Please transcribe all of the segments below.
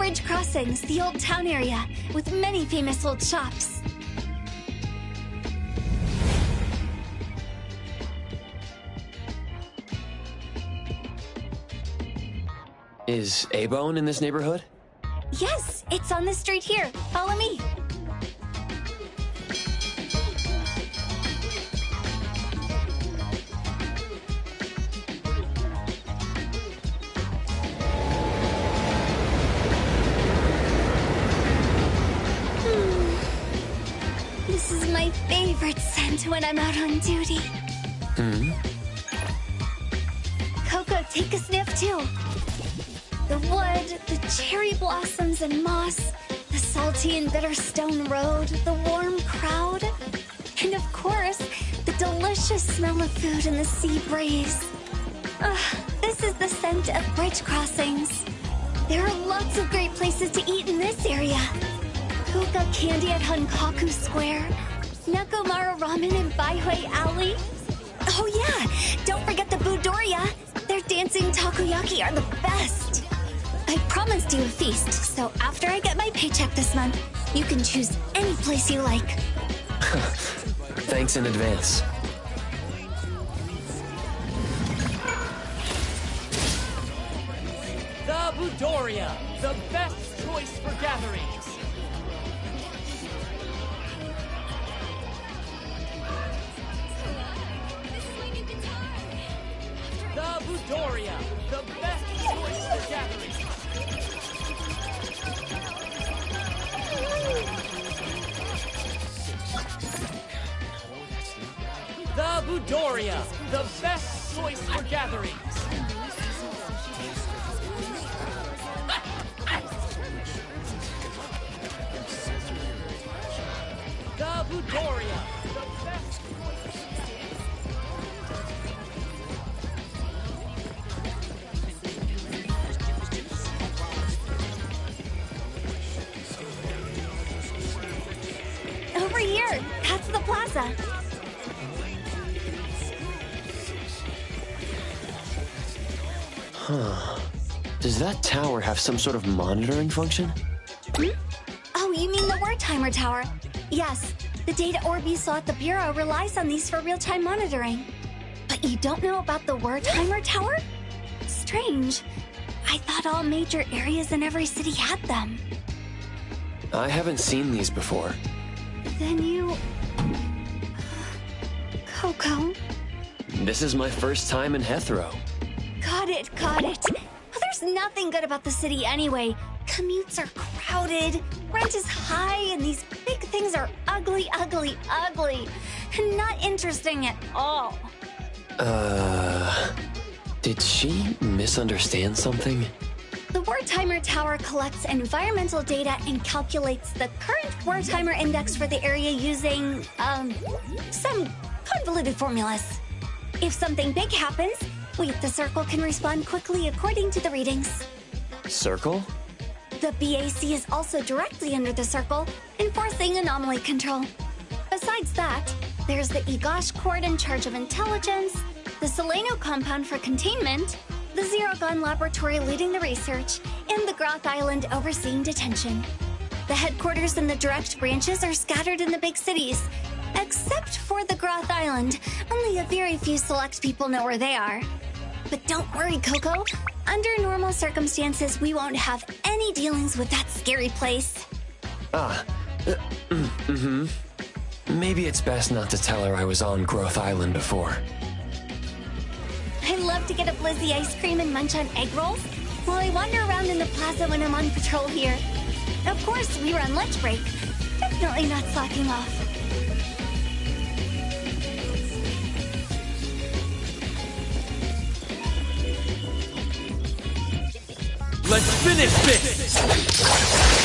Bridge Crossings, the old town area, with many famous old shops. Is A-Bone in this neighborhood? Yes, it's on the street here. Follow me. This is my favorite scent when I'm out on duty. Coco, take a sniff too. The wood, the cherry blossoms and moss, the salty and bitter stone road, the warm crowd, and of course, the delicious smell of food and the sea breeze. This is the scent of Bridge Crossings. There are lots of great places to eat in this area. Kuka Candy at Hankaku Square, Nakamara Ramen in Baihui Alley. Oh yeah, don't forget the Budoria. Their dancing takoyaki are the best. I promised you a feast, so after I get my paycheck this month, you can choose any place you like. Thanks in advance. The Budoria, the best choice for gatherings. The Budoria, the best choice for gatherings. The Budoria, the best choice for gatherings. The Budoria, the best Over here, that's the plaza. Does that tower have some sort of monitoring function? Oh, you mean the Word Timer Tower? Yes, the data orb you saw at the Bureau relies on these for real-time monitoring. But you don't know about the Word Timer Tower? Strange. I thought all major areas in every city had them. I haven't seen these before. Then you... Coco? This is my first time in Hethro. Got it, got it. Well, there's nothing good about the city anyway. Commutes are crowded, rent is high, and these big things are ugly, ugly, ugly. And not interesting at all. Did she misunderstand something? The Word Timer Tower collects environmental data and calculates the current Word Timer index for the area using, some convoluted formulas. If something big happens, we at the Circle can respond quickly according to the readings. Circle? The BAC is also directly under the Circle, enforcing anomaly control. Besides that, there's the Egosh Court in charge of intelligence, the Seleno compound for containment, the Zerogon laboratory leading the research, and the Groth Island overseeing detention. The headquarters and the direct branches are scattered in the big cities, except for the Groth Island. Only a very few select people know where they are. But don't worry, Coco. Under normal circumstances, we won't have any dealings with that scary place. Maybe it's best not to tell her I was on Groth Island before. I love to get a Blizzy ice cream and munch on egg rolls while I wander around in the plaza when I'm on patrol here. Of course, we were on lunch break. Definitely not slacking off. Let's finish this!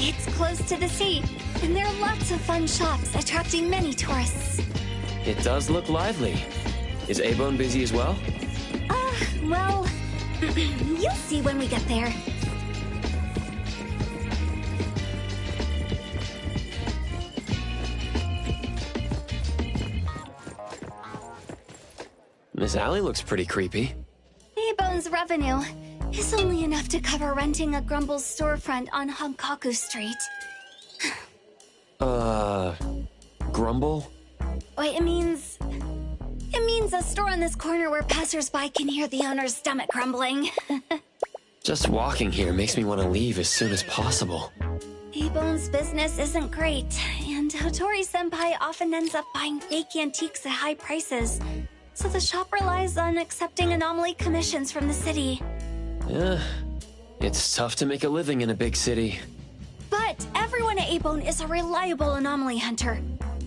It's close to the sea, and there are lots of fun shops attracting many tourists. It does look lively. Is A-Bone busy as well? Well, you'll see when we get there. Miss Allie looks pretty creepy. A-Bone's revenue is only enough to cover renting a Grumble's storefront on Hankaku Street. Grumble? Wait, it means a store on this corner where passersby can hear the owner's stomach grumbling. Just walking here makes me want to leave as soon as possible. A-Bone's business isn't great, and Hotori-senpai often ends up buying fake antiques at high prices, so the shop relies on accepting anomaly commissions from the city. It's tough to make a living in a big city. But everyone at A-Bone is a reliable anomaly hunter.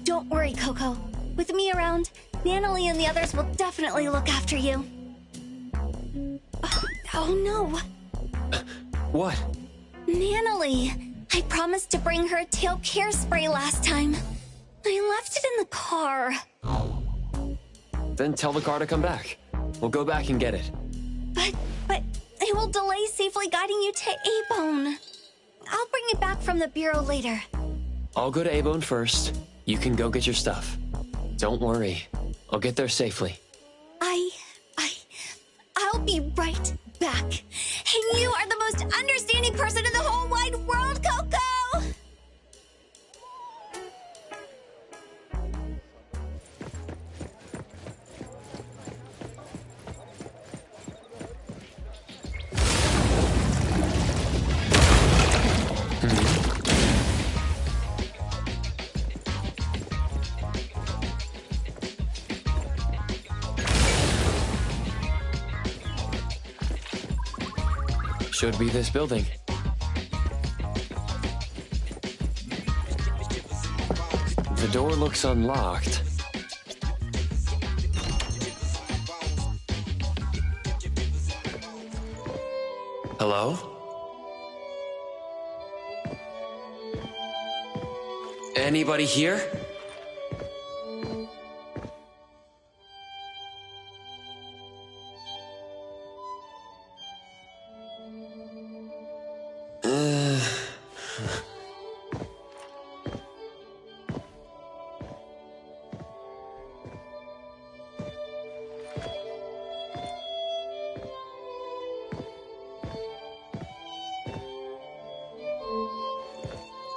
Don't worry, Coco. With me around, Nanalie and the others will definitely look after you. Oh no. What? Nanalie. I promised to bring her a tail care spray last time. I left it in the car. Then tell the car to come back. We'll go back and get it. But it will delay safely guiding you to A-Bone. I'll bring it back from the bureau later. I'll go to A-Bone first. You can go get your stuff. Don't worry. I'll get there safely. I'll be right back. And you are the most understanding person in the whole wide world, Coco! Should be this building. The door looks unlocked. Hello? Anybody here?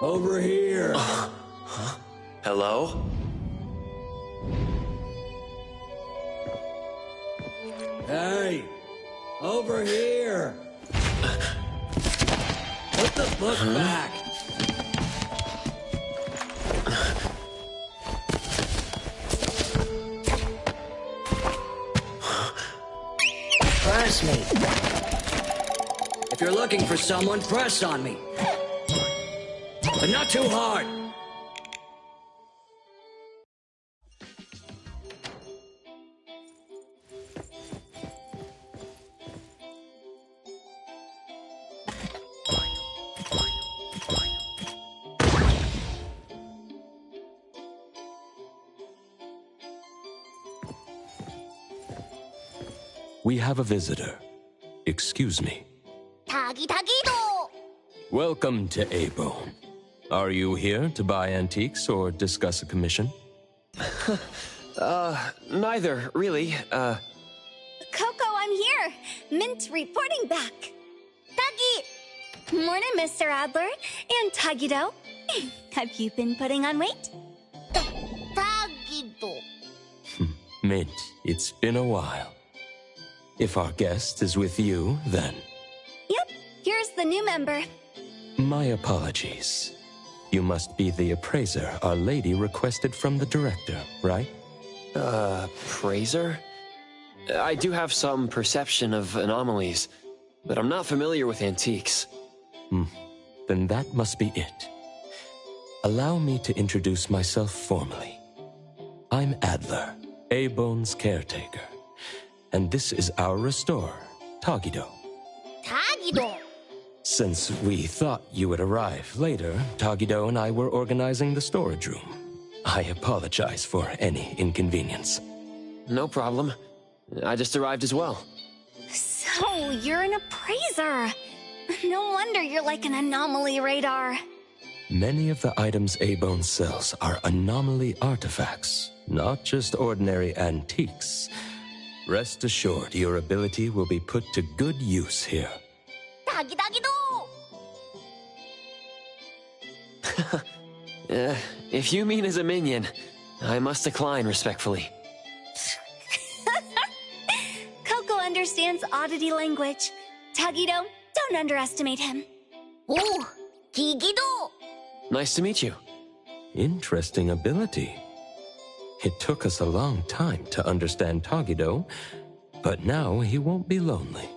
Over here. Hello? Hey, over here. Put the book back. Press me. If you're looking for someone, press on me. But not too hard. We have a visitor. Excuse me. Tagi-tagi-do! Welcome to A-Bone. Are you here to buy antiques or discuss a commission? Neither, really. Coco, I'm here. Mint reporting back. Tagi! Morning, Mr. Adler. And Tagido. Have you been putting on weight? Tagido. Mint, it's been a while. If our guest is with you, then... Yep, here's the new member. My apologies. You must be the appraiser Our Lady requested from the director, right? Appraiser? I do have some perception of anomalies, but I'm not familiar with antiques. Then that must be it. Allow me to introduce myself formally. I'm Adler, A-Bone's caretaker. And this is our restorer, Tagido. Tagido! Since we thought you would arrive later, Tagido and I were organizing the storage room. I apologize for any inconvenience. No problem. I just arrived as well. So, you're an appraiser. No wonder you're like an anomaly radar. Many of the items A-Bone sells are anomaly artifacts, not just ordinary antiques. Rest assured, your ability will be put to good use here. Tagidagido! If you mean as a minion, I must decline respectfully. Coco understands oddity language. Tagido, don't underestimate him. Oh, Gigido! Nice to meet you. Interesting ability. It took us a long time to understand Tagido, but now he won't be lonely.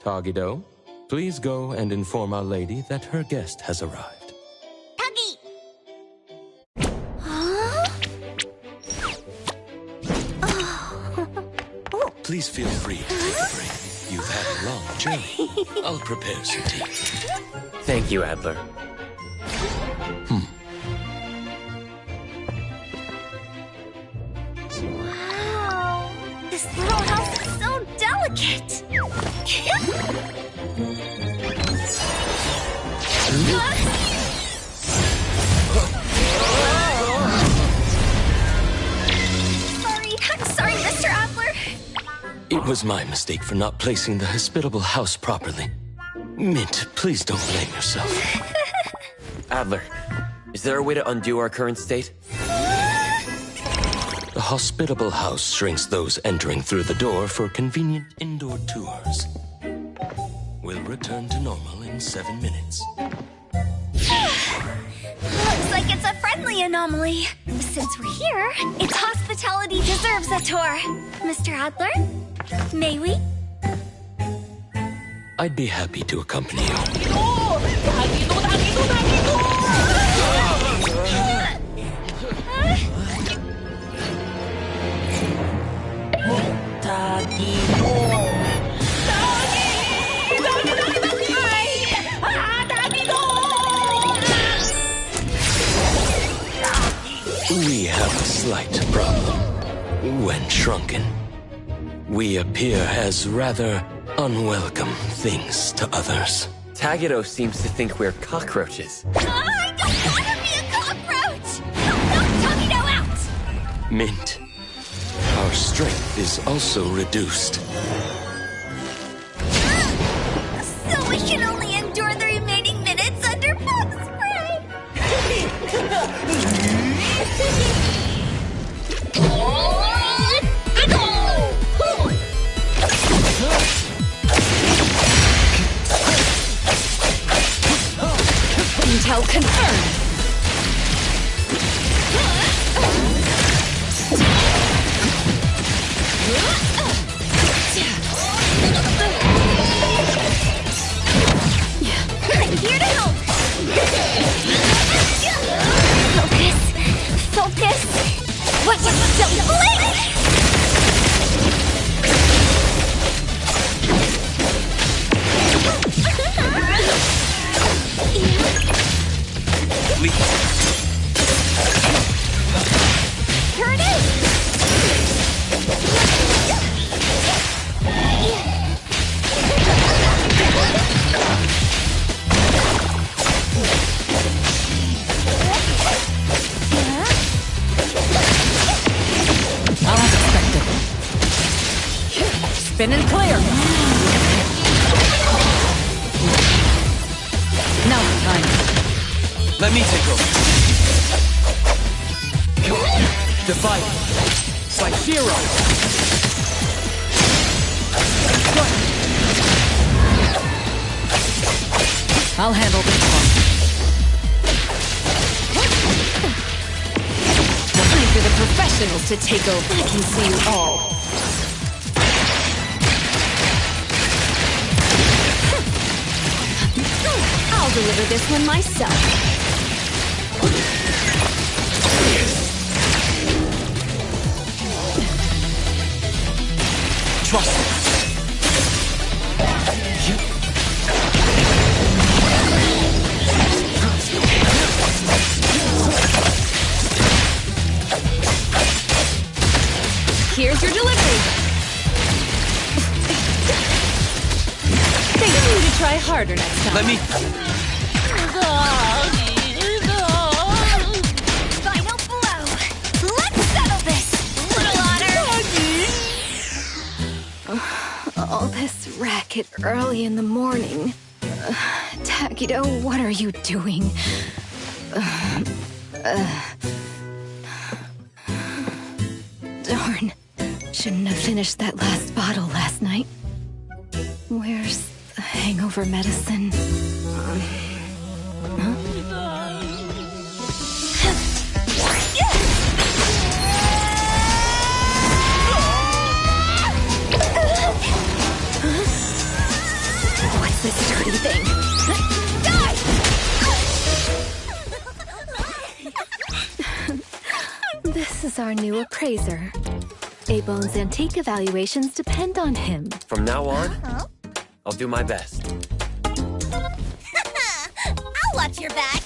Tagido, please go and inform our lady that her guest has arrived. Tagi! Huh? Oh. Please feel free to take a break. You've had a long journey. I'll prepare some tea. Thank you, Adler. Wow, this little house is so delicate. I'm sorry, Mr. Adler. It was my mistake for not placing the hospitable house properly. Mint, please don't blame yourself. Adler, is there a way to undo our current state? The hospitable house shrinks those entering through the door for convenient indoor tours. We'll return to normal in 7 minutes. Looks like it's a friendly anomaly. Since we're here, its hospitality deserves a tour. Mr. Adler, may we? I'd be happy to accompany you. We have a slight problem. When shrunken, we appear as rather unwelcome things to others. Tagido seems to think we're cockroaches. I don't want to be a cockroach! Knock Tagido out! Mint, our strength is also reduced. So we can only endure the remaining minutes under bug spray! Intel confirmed! I'm here to help! Focus! What you don't blink! Here it is! As expected. Spin and clear. Now time. Let me take over. Divide. By Shiro. I'll handle this one. Time for the professionals to take over. I can see you all. I'll deliver this one myself. Trust me. Try harder next time. Let me... Final blow. Let's settle this, little otter. All this racket early in the morning. Tagido, what are you doing? Darn. Shouldn't have finished that last bottle last night. Where's the hangover medicine? What's this dirty thing? This is our new appraiser. A-Bone's antique evaluations depend on him. From now on, I'll do my best. I'll watch your back.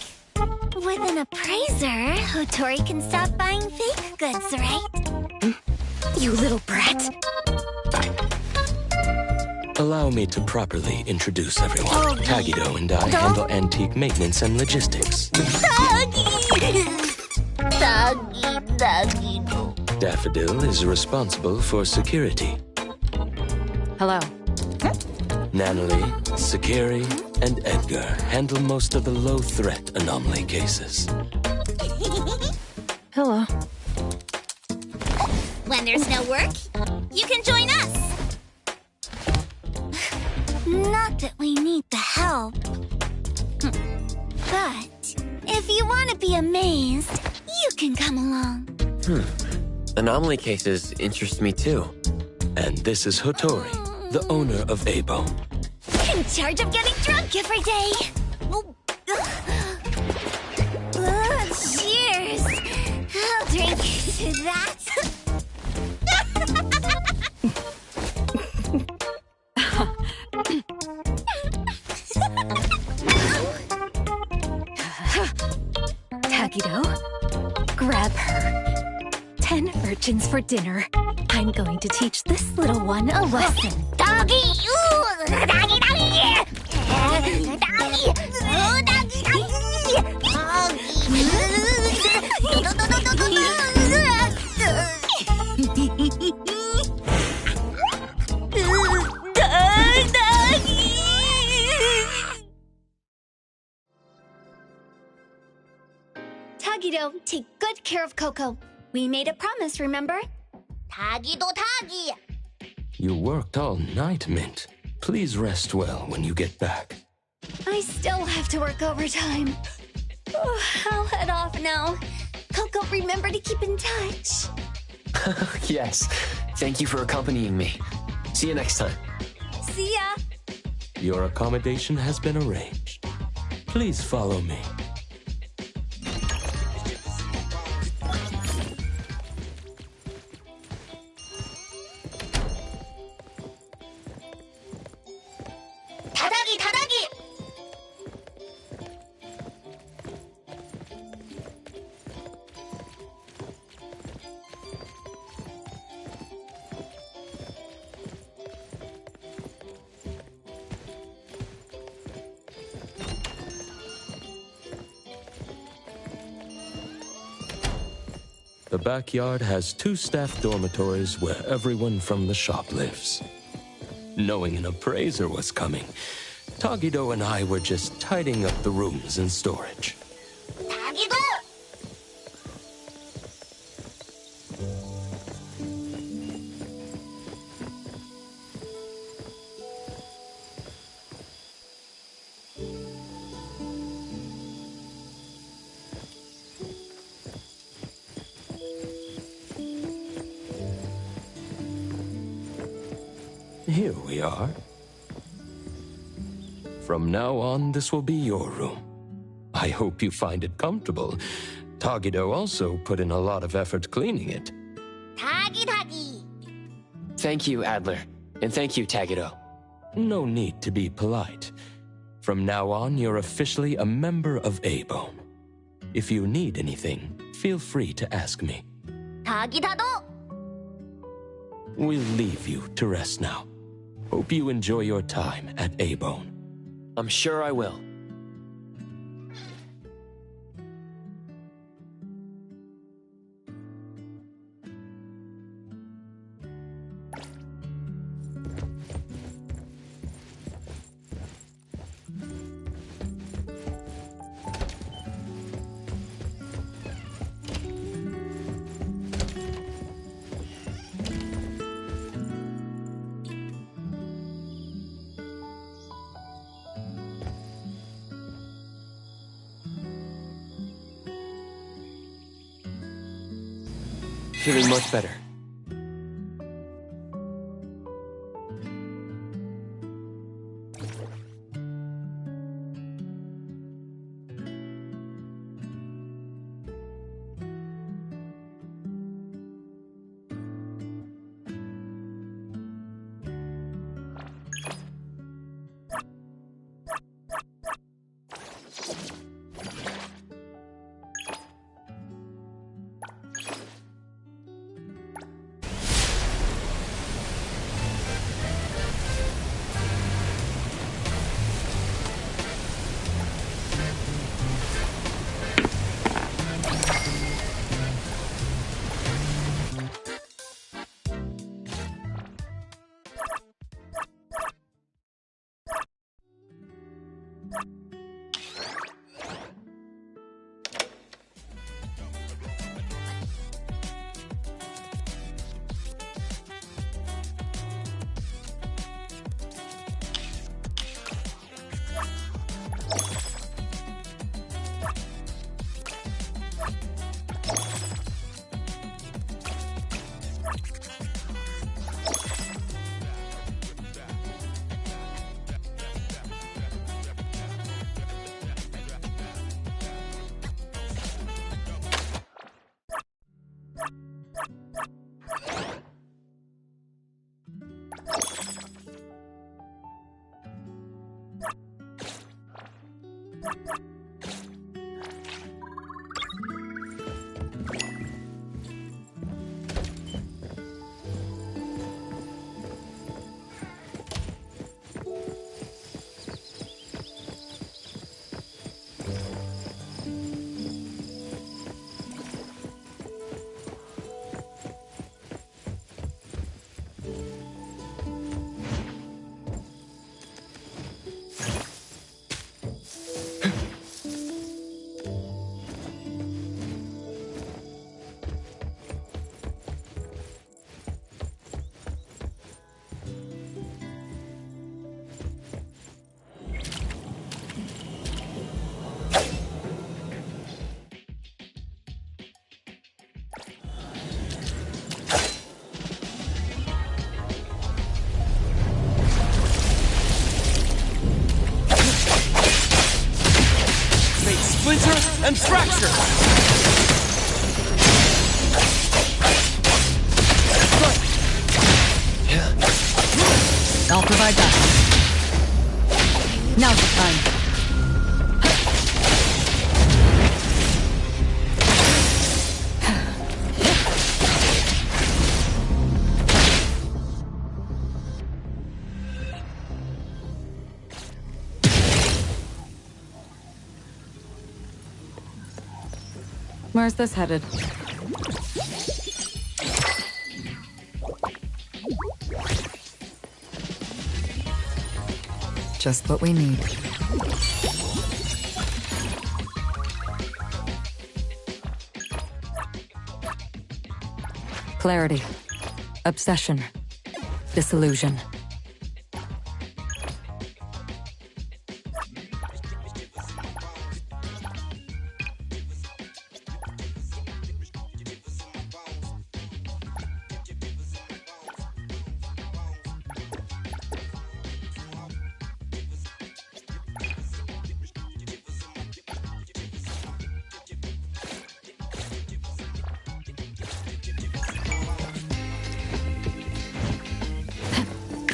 With an appraiser, Hotori can stop buying fake goods, right? You little brat. Allow me to properly introduce everyone. Tagido and I handle antique maintenance and logistics. Daffodil is responsible for security. Hello. Nanalie, Sakiri, and Edgar handle most of the low-threat anomaly cases. Hello. When there's no work, you can join us. Not that we need the help. But if you want to be amazed, you can come along. Anomaly cases interest me too. And this is Hotori, the owner of A-Bone. In charge of getting drunk every day. Cheers. I'll drink to that. Tagido, grab her. 10 urchins for dinner. I'm going to teach this little one a lesson. Doggy! Ooh! Doggy, doggy! Doggy! Oh, doggy, Tagido, take good care of Coco. We made a promise, remember? Tagido Tagi! You worked all night, Mint. Please rest well when you get back. I still have to work overtime. Oh, I'll head off now. Coco, remember to keep in touch. Yes. Thank you for accompanying me. See you next time. See ya. Your accommodation has been arranged. Please follow me. 다다기, 다다기! The backyard has 2 staff dormitories where everyone from the shop lives. Knowing an appraiser was coming, Tagido and I were just tidying up the rooms and storage. 다기도! Here we are. From now on, this will be your room. I hope you find it comfortable. Tagido also put in a lot of effort cleaning it. 다기, 다기! Thank you, Adler. And thank you, Tagido. No need to be polite. From now on, you're officially a member of A-Bone. If you need anything, feel free to ask me. 다기다도! We'll leave you to rest now. Hope you enjoy your time at A-Bone. I'm sure I will. Feeling much better. Splinter and fracture! I'll provide that. Now's the time. Where's this headed? Just what we need. Clarity. Obsession. Disillusion.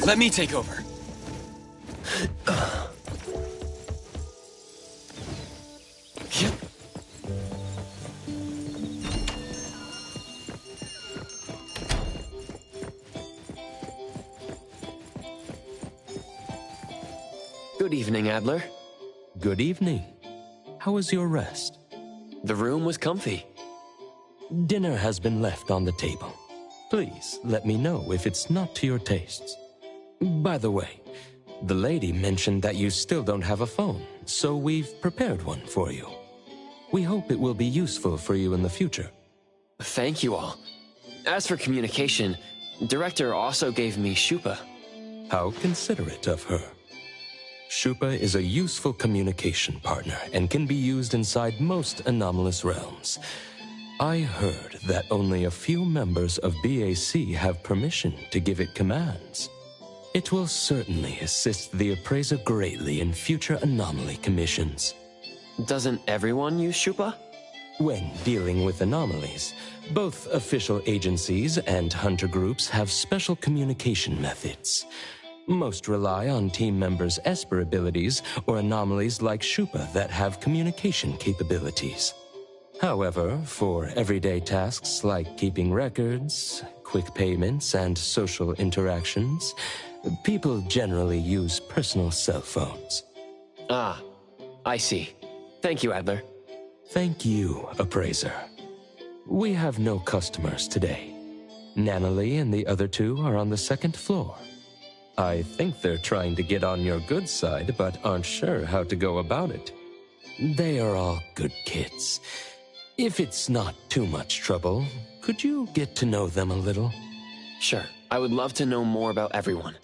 Let me take over. Good evening, Adler. Good evening. How was your rest? The room was comfy. Dinner has been left on the table. Please let me know if it's not to your tastes. By the way, the lady mentioned that you still don't have a phone, so we've prepared one for you. We hope it will be useful for you in the future. Thank you all. As for communication, Director also gave me Shupa. How considerate of her. Shupa is a useful communication partner and can be used inside most anomalous realms. I heard that only a few members of BAC have permission to give it commands. It will certainly assist the appraiser greatly in future anomaly commissions. Doesn't everyone use Shupa? When dealing with anomalies, both official agencies and hunter groups have special communication methods. Most rely on team members' Esper abilities or anomalies like Shupa that have communication capabilities. However, for everyday tasks like keeping records, quick payments, and social interactions, people generally use personal cell phones. Ah, I see. Thank you, Adler. Thank you, Appraiser. We have no customers today. Nanalie and the other two are on the second floor. I think they're trying to get on your good side, but aren't sure how to go about it. They are all good kids. If it's not too much trouble, could you get to know them a little? Sure, I would love to know more about everyone.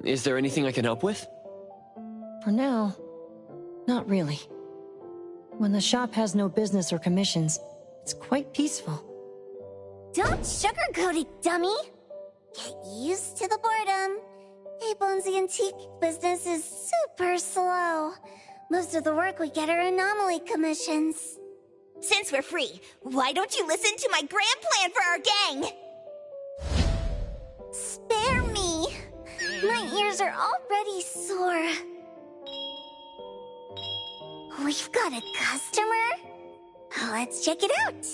Is there anything I can help with? For now, not really. When the shop has no business or commissions, it's quite peaceful. Don't sugarcoat it, dummy! Get used to the boredom. A-Bone's antique business is super slow. Most of the work we get are anomaly commissions. Since we're free, why don't you listen to my grand plan for our gang? Spare me! My ears are already sore. We've got a customer? Let's check it out.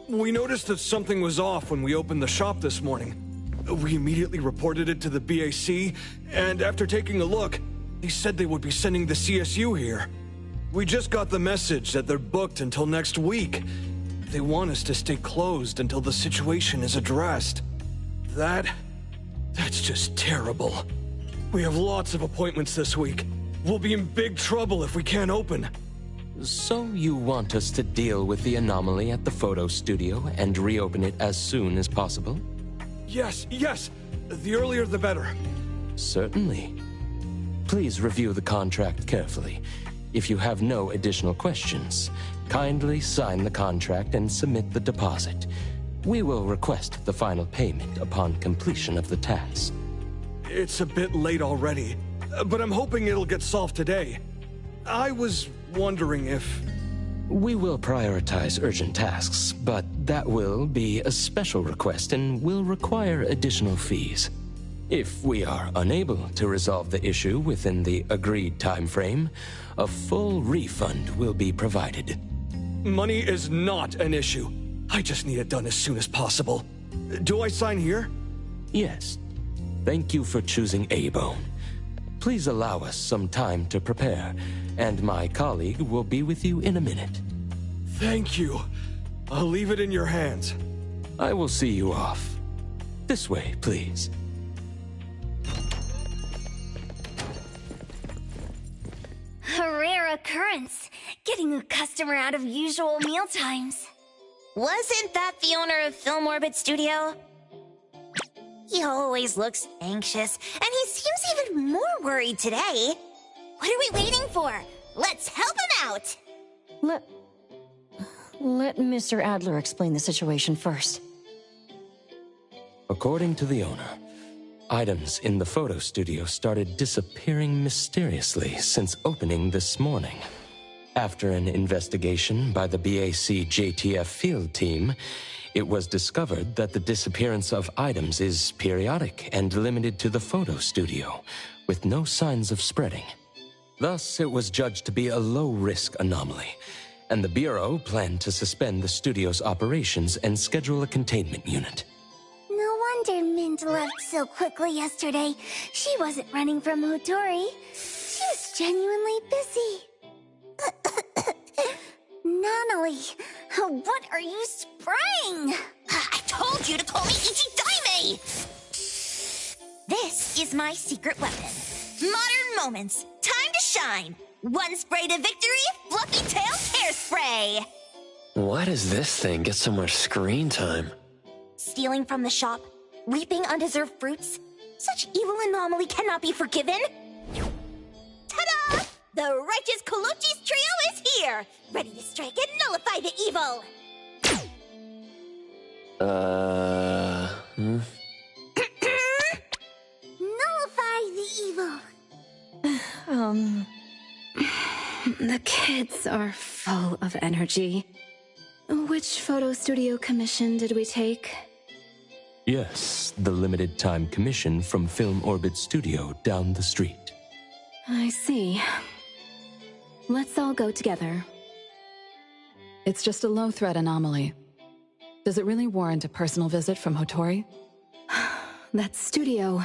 We noticed that something was off when we opened the shop this morning. We immediately reported it to the BAC, and after taking a look, they said they would be sending the CSU here. We just got the message that they're booked until next week. They want us to stay closed until the situation is addressed. That's just terrible. We have lots of appointments this week. We'll be in big trouble if we can't open. So you want us to deal with the anomaly at the photo studio and reopen it as soon as possible? Yes. The earlier the better. Certainly. Please review the contract carefully. If you have no additional questions, kindly sign the contract and submit the deposit. We will request the final payment upon completion of the task. It's a bit late already, but I'm hoping it'll get solved today. I was wondering if... We will prioritize urgent tasks, but that will be a special request and will require additional fees. If we are unable to resolve the issue within the agreed time frame, a full refund will be provided. Money is not an issue. I just need it done as soon as possible. Do I sign here? Yes. Thank you for choosing A-Bone. Please allow us some time to prepare, and my colleague will be with you in a minute. Thank you. I'll leave it in your hands. I will see you off. This way, please. A rare occurrence, getting a customer out of usual meal times. Wasn't that the owner of Film Orbit Studio? He always looks anxious, and he seems even more worried today. What are we waiting for? Let's help him out! Let Mr. Adler explain the situation first. According to the owner, items in the photo studio started disappearing mysteriously since opening this morning. After an investigation by the BAC JTF field team, it was discovered that the disappearance of items is periodic and limited to the photo studio, with no signs of spreading. Thus, it was judged to be a low-risk anomaly, and the Bureau planned to suspend the studio's operations and schedule a containment unit. No wonder Mint left so quickly yesterday. She wasn't running from Hotori. She was genuinely busy. Nanali, what are you spraying? I told you to call me Ichidaime! This is my secret weapon. Modern Moments. Time to shine. One spray to victory, Fluffy Tail Hairspray! Why does this thing get so much screen time? Stealing from the shop, reaping undeserved fruits. Such evil anomaly cannot be forgiven. Ta-da! The righteous Colucci's trio is here! Ready to strike and nullify the evil! Nullify the evil. The kids are full of energy. Which photo studio commission did we take? Yes, the limited time commission from Film Orbit Studio down the street. I see. Let's all go together. It's just a low-threat anomaly. Does it really warrant a personal visit from Hotori? That studio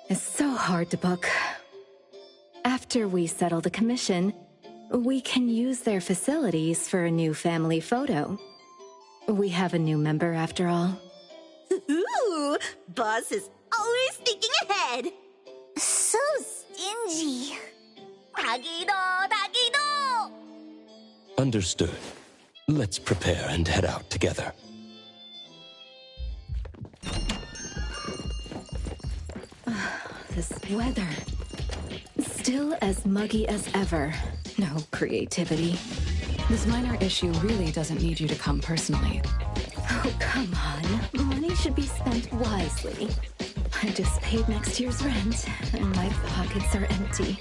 is so hard to book. After we settle the commission, we can use their facilities for a new family photo. We have a new member after all. Ooh, Boss is always thinking ahead! So stingy. Tagido, Tagido! Understood. Let's prepare and head out together. This weather. Still as muggy as ever. No creativity. This minor issue really doesn't need you to come personally. Oh, come on. Money should be spent wisely. I just paid next year's rent, and my pockets are empty.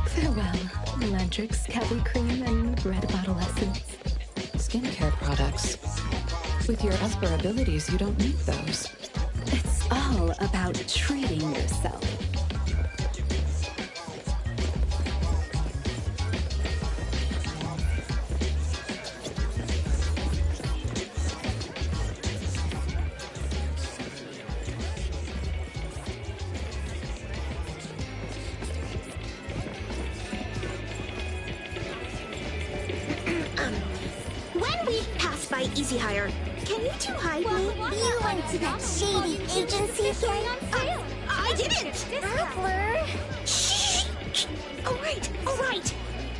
Farewell, Landrix, Cali Cream, and Red Bottle Essence. Skincare products. With your Esper abilities, you don't need those. It's all about treating yourself. When we pass by Easy Hire, can you two hide me? You went to that shady agency again? I didn't! Adler! Shh! All right.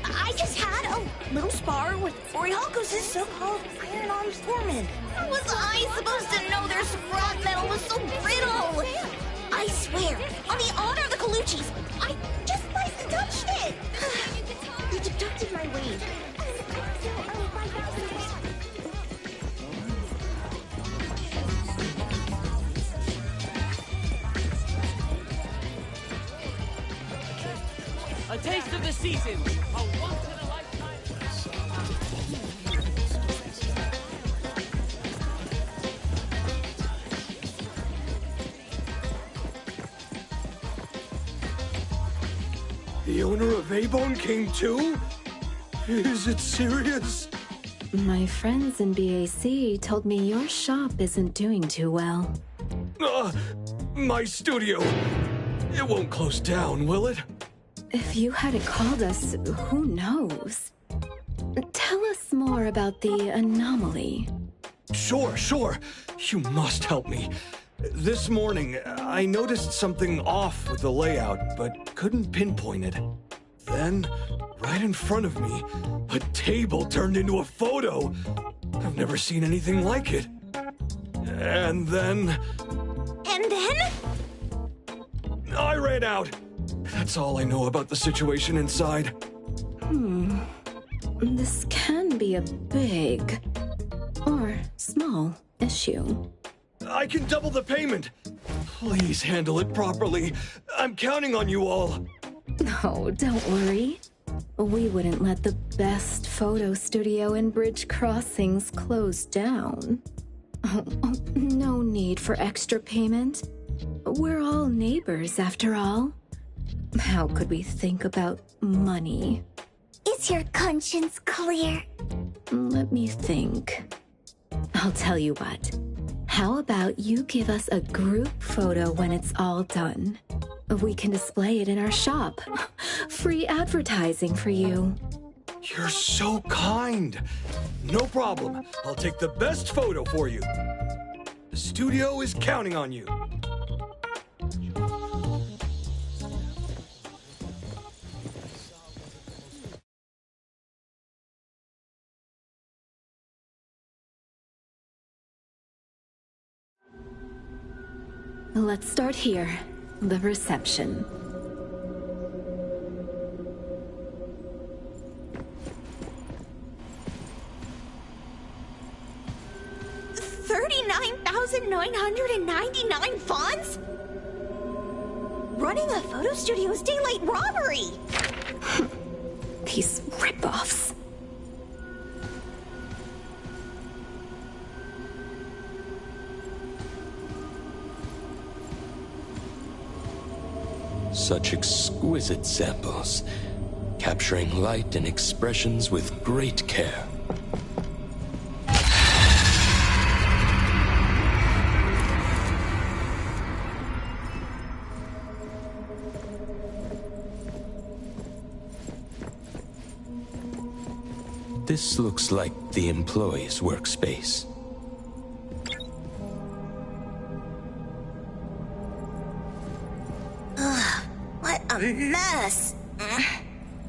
I just had a little spar with Orihalco's so-called Iron Arms foreman. How was I supposed to know their scrap metal was so brittle? I swear, on the honor of the Colucci's, I just lightly touched it. They deducted my weight. A taste of the season. A once-in-a-lifetime. The owner of A-Bone came too? Is it serious? My friends in BAC told me your shop isn't doing too well. My studio. It won't close down, will it? If you hadn't called us, who knows? Tell us more about the anomaly. Sure. You must help me. This morning, I noticed something off with the layout, but couldn't pinpoint it. Then, right in front of me, a table turned into a photo. I've never seen anything like it. And then... And then? I ran out. That's all I know about the situation inside. This can be a big or small issue. I can double the payment. Please handle it properly. I'm counting on you all. Oh, don't worry. We wouldn't let the best photo studio in Bridge Crossings close down. Oh, no need for extra payment. We're all neighbors, after all. How could we think about money? Is your conscience clear? Let me think. I'll tell you what. How about you give us a group photo when it's all done? We can display it in our shop. Free advertising for you. You're so kind. No problem. I'll take the best photo for you. The studio is counting on you. Let's start here. The reception. $39,999 funds? Running a photo studio is daylight robbery! These rip-offs. Such exquisite samples, capturing light and expressions with great care. This looks like the employee's workspace. What a mess!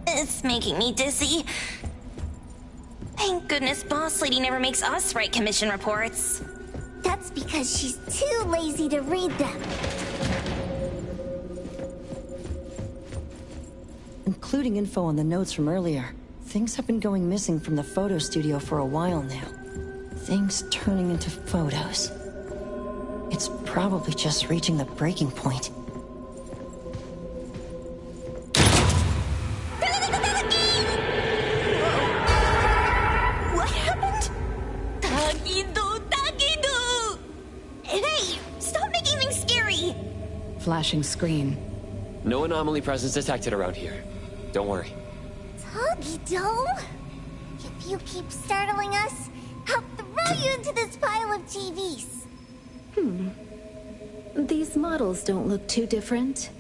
It's making me dizzy. Thank goodness Boss Lady never makes us write commission reports. That's because she's too lazy to read them. Including info on the notes from earlier. Things have been going missing from the photo studio for a while now. Things turning into photos. It's probably just reaching the breaking point. What happened? Tagido! Hey, stop making things scary! Flashing screen. No anomaly presence detected around here. Don't worry. Tagido? If you keep startling us, I'll throw you into this pile of TVs. These models don't look too different.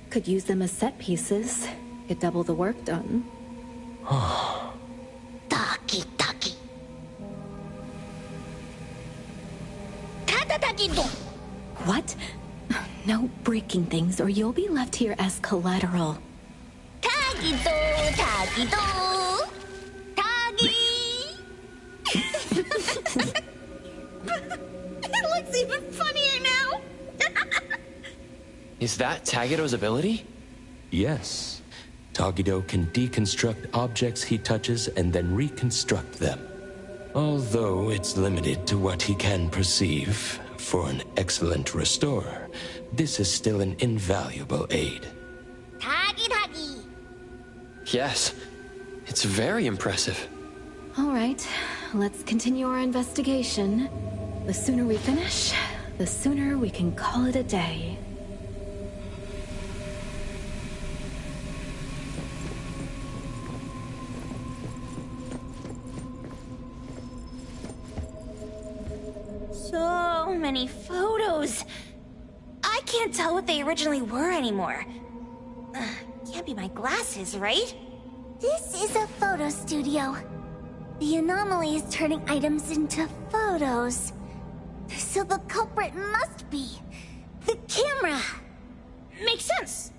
Could use them as set pieces. Get double the work done. Taki. Tagido! What? No breaking things or you'll be left here as collateral. Tagido! Tagi! It looks even funnier now! Is that Tagido's ability? Yes. Tagido can deconstruct objects he touches and then reconstruct them. Although it's limited to what he can perceive, for an excellent restorer, this is still an invaluable aid. Tagi. Yes. It's very impressive. All right, let's continue our investigation. The sooner we finish, the sooner we can call it a day. So many photos. I can't tell what they originally were anymore. Can't be my glasses, right? This is a photo studio. The anomaly is turning items into photos. So the culprit must be the camera. Makes sense.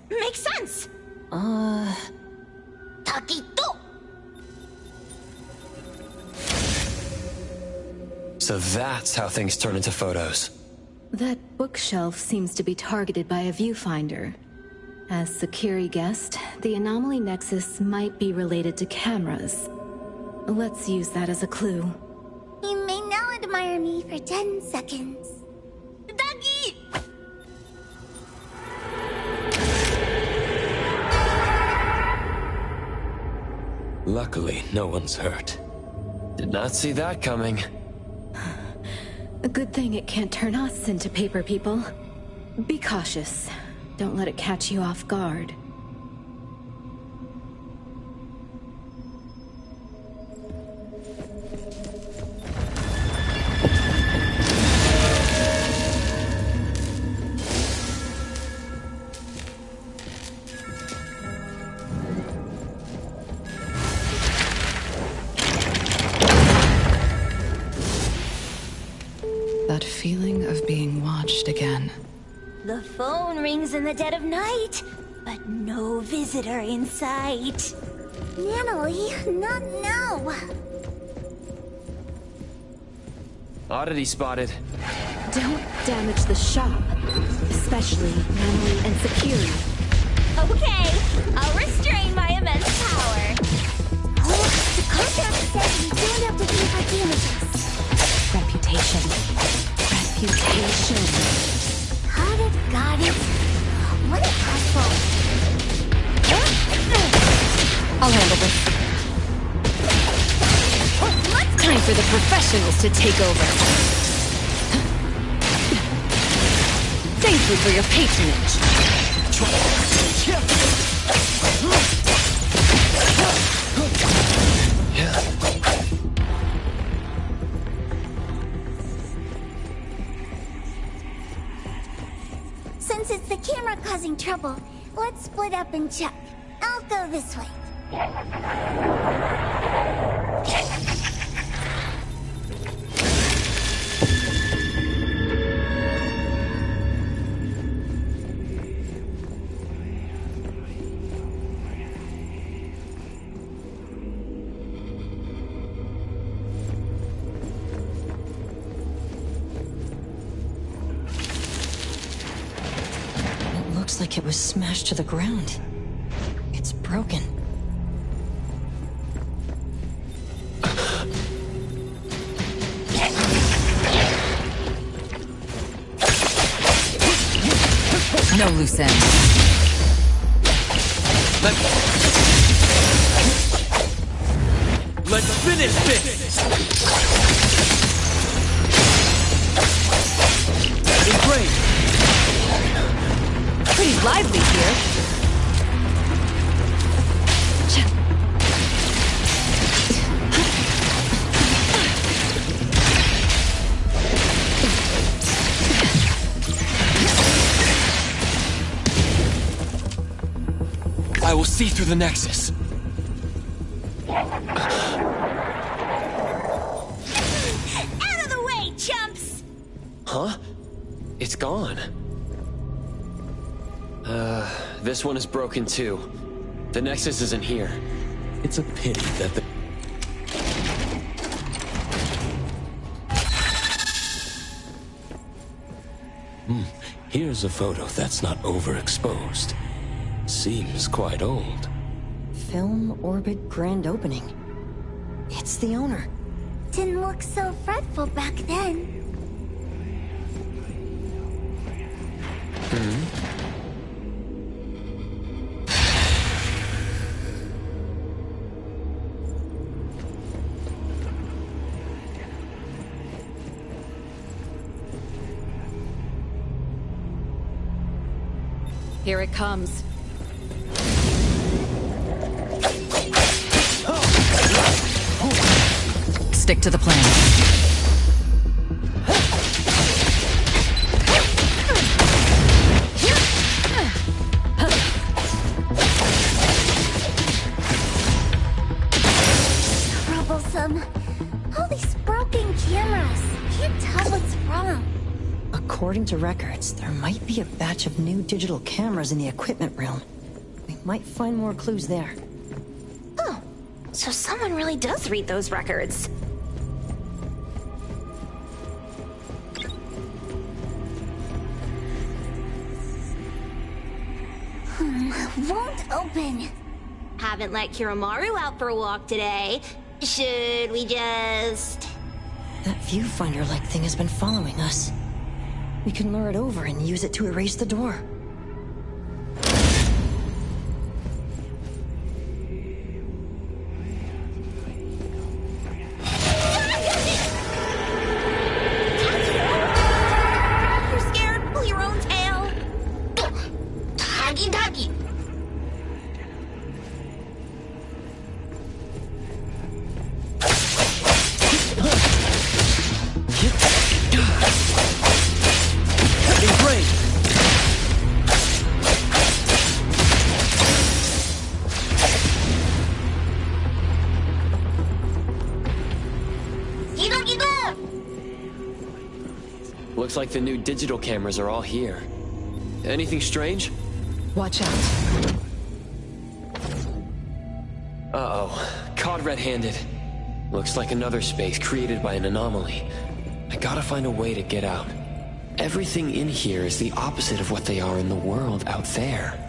So that's how things turn into photos. That bookshelf seems to be targeted by a viewfinder. As Sakiri guessed, the anomaly nexus might be related to cameras. Let's use that as a clue. You may now admire me for 10 seconds. Ducky! Luckily, no one's hurt. Did not see that coming. A good thing it can't turn us into paper people. Be cautious. Don't let it catch you off guard. That feeling of being watched again. The phone rings in the dead of night, but no visitor in sight. Natalie, not now. Oddity spotted. Don't damage the shop, especially Natalie and Sakiri. Okay, I'll restrain my immense power. Oh, the contract says we don't have to pay for damages. Reputation. Got it. What a hassle. I'll handle this. Time for the professionals to take over. Thank you for your patronage. Since it's the camera causing trouble, let's split up and check. I'll go this way. Looks like it was smashed to the ground. It's broken. No loose ends. Let's finish this! Great! Pretty lively here. I will see through the Nexus. Out of the way, chumps! Huh? It's gone. This one is broken too. The Nexus isn't here. It's a pity that the... Here's a photo that's not overexposed. Seems quite old. Film Orbit Grand Opening. It's the owner. Didn't look so fretful back then. Here it comes. Stick to the plan. Troublesome. All these broken cameras. Can't tell what's wrong. According to records, there might be a batch of new digital cameras in the equipment room. We might find more clues there. Oh, so someone really does read those records. Won't open. Haven't let Kiramaru out for a walk today. Should we just... That viewfinder-like thing has been following us. We can lure it over and use it to erase the door. You're scared? Pull your own tail. Tagi Tagi. Looks like the new digital cameras are all here. Anything strange? Watch out. Uh-oh. Caught red-handed. Looks like another space created by an anomaly. I gotta find a way to get out. Everything in here is the opposite of what they are in the world out there.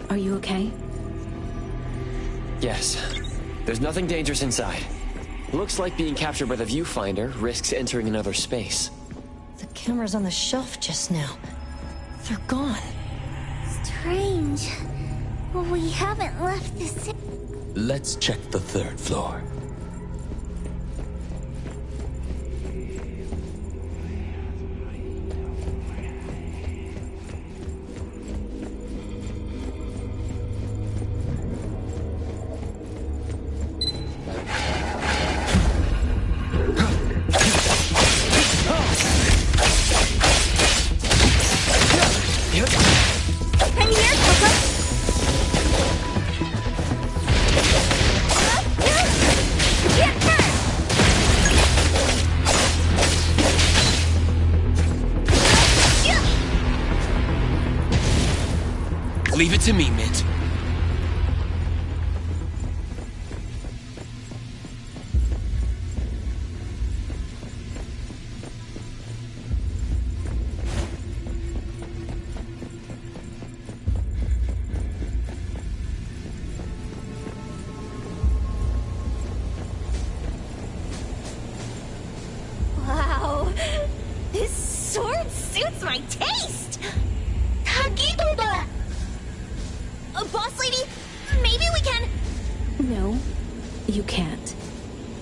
Are you okay? Yes. There's nothing dangerous inside. Looks like being captured by the viewfinder risks entering another space. The cameras on the shelf just now. They're gone. Strange. We haven't left this... Let's check the third floor. Leave it to me, Mint. Wow. This sword suits my taste. Tagibuba! Boss lady, maybe we can... No, you can't.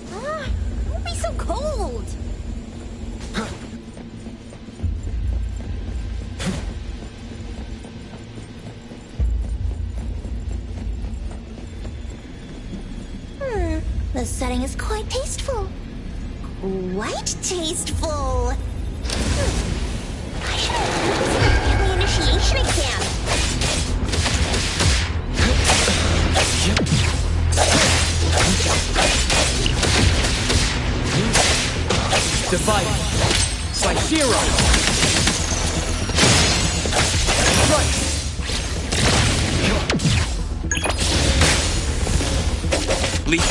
Don't be so cold. The setting is quite tasteful. Quite tasteful. I should have used the family initiation exam. Divided. Saishiro! Right! Leap.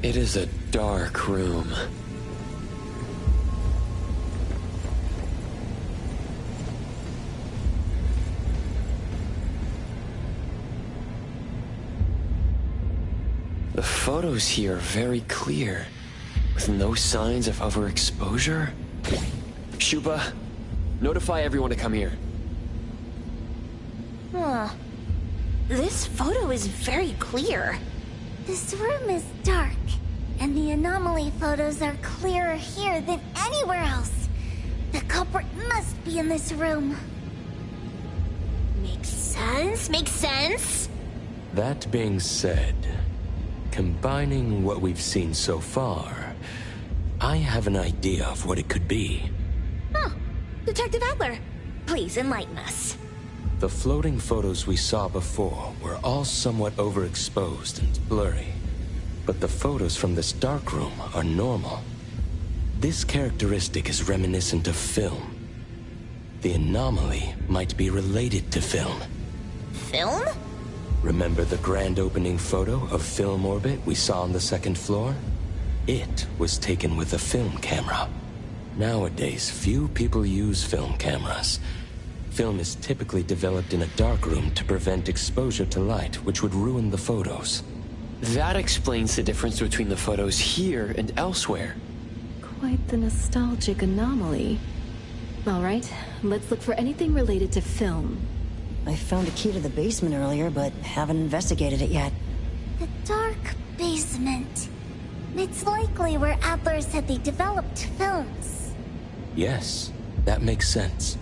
It is a dark room. The photos here are very clear, with no signs of overexposure. Shuba, notify everyone to come here. Huh. This photo is very clear. This room is dark, and the anomaly photos are clearer here than anywhere else. The culprit must be in this room. Makes sense, makes sense. That being said, combining what we've seen so far, I have an idea of what it could be. Huh. Detective Adler, please enlighten us. The floating photos we saw before were all somewhat overexposed and blurry. But the photos from this dark room are normal. This characteristic is reminiscent of film. The anomaly might be related to film. Film? Remember the grand opening photo of Film Orbit we saw on the second floor? It was taken with a film camera. Nowadays, few people use film cameras. Film is typically developed in a darkroom to prevent exposure to light, which would ruin the photos. That explains the difference between the photos here and elsewhere. Quite the nostalgic anomaly. All right, let's look for anything related to film. I found a key to the basement earlier, but haven't investigated it yet. The dark basement. It's likely where Adler said they developed films. Yes, that makes sense.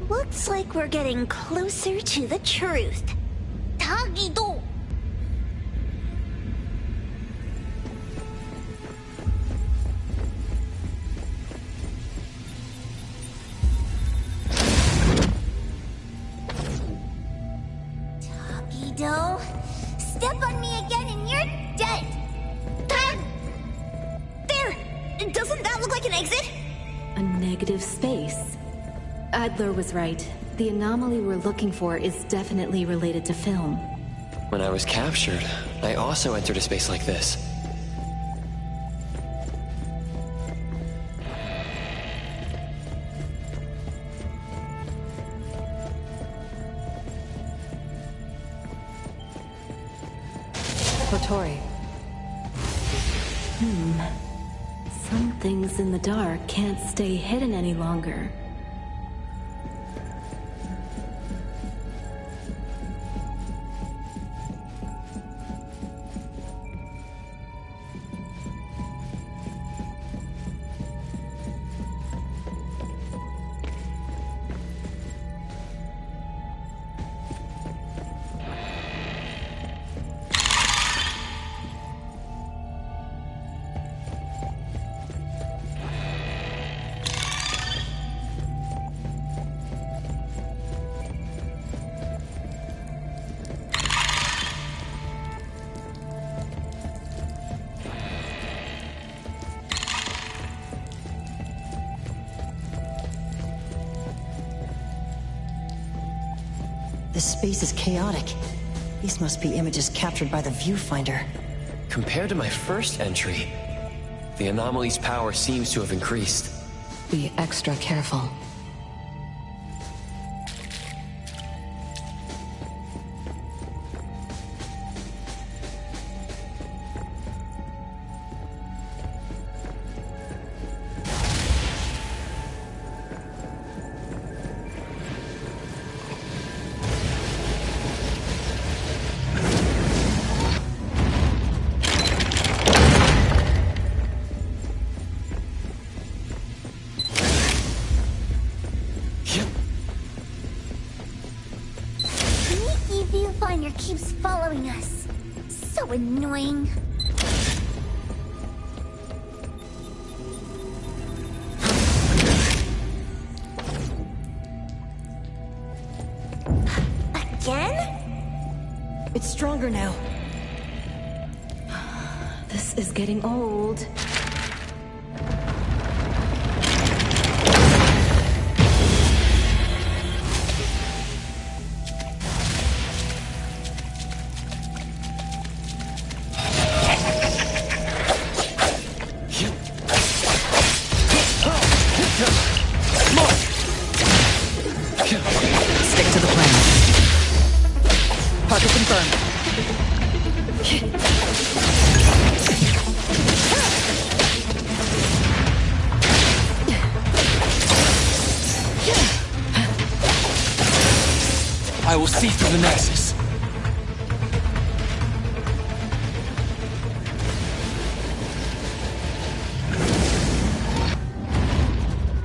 Looks like we're getting closer to the truth. Tagido! Tagido, step on me again and you're dead! There! Doesn't that look like an exit? A negative space. Adler was right. The anomaly we're looking for is definitely related to film. When I was captured, I also entered a space like this. Hotori. Some things in the dark can't stay hidden any longer. This space is chaotic. These must be images captured by the viewfinder. Compared to my first entry, the anomaly's power seems to have increased. Be extra careful. Viewfinder keeps following us. So annoying. Again? It's stronger now. This is getting old. I will see through the Nexus.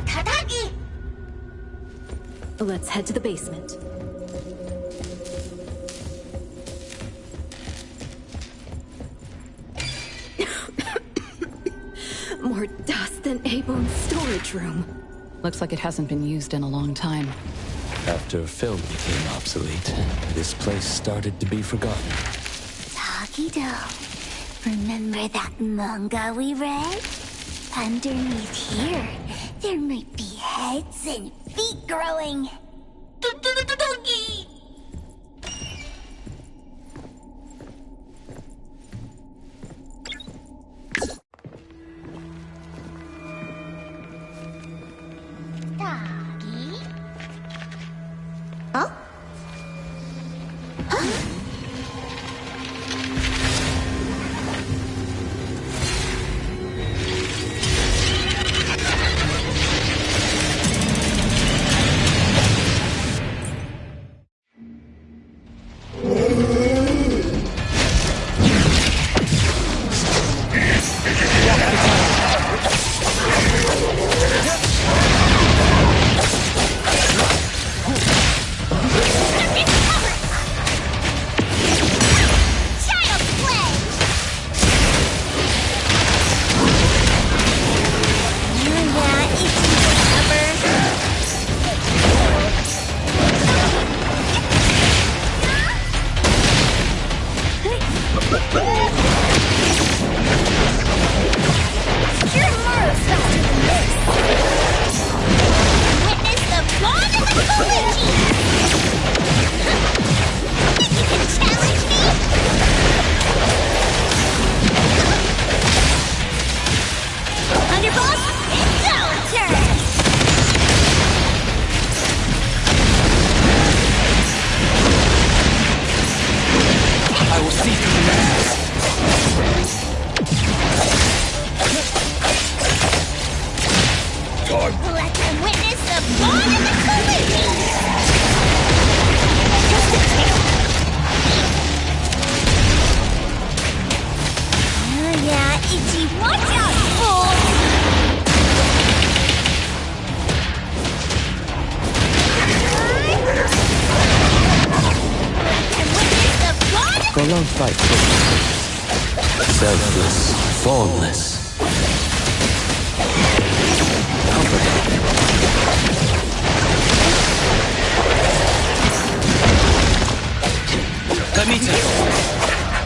Tatagi! Let's head to the basement. More dust than A-Bone's storage room. Looks like it hasn't been used in a long time. After film became obsolete, this place started to be forgotten. Tagido, remember that manga we read? Underneath here, there might be heads and feet growing. Doggy! Doggy? Huh? Prolonged fight. Selfless, formless. Kamita,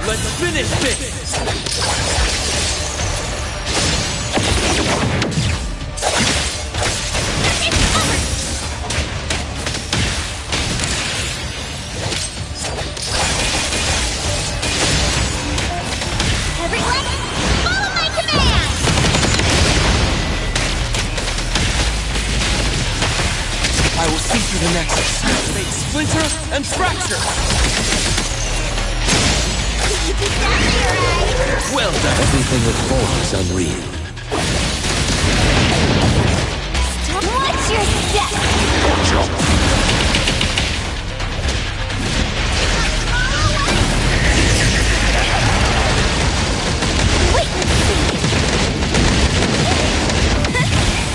let's finish this! Everyone, follow my command! I will see through the Nexus, make splinter and fracture! You did that, Mirai! Well done! Everything that forms unreal. Watch your step! Wait!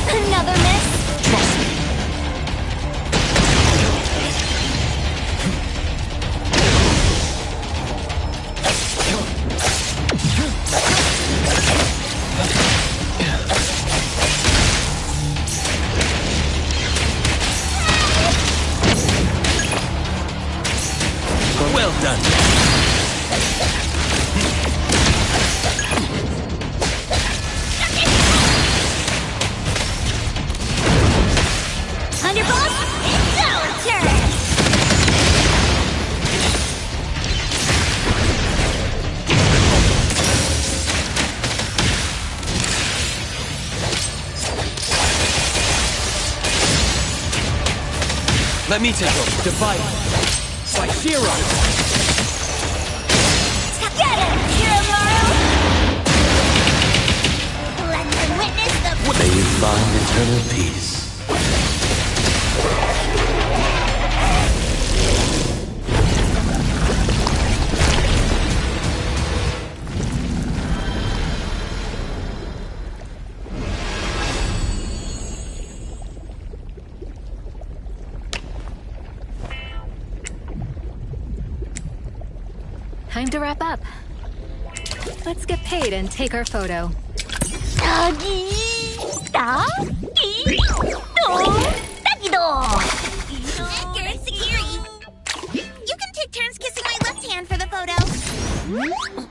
Another miss? Trust me! Well done! Underboss, it's our turn! Let me take over. Divide by Zero! Get him, Hiromaru! Let them witness the... May you find eternal peace. time to wrap up. Let's get paid and take our photo. Edgar, Sagiri. You can take turns kissing my left hand for the photo.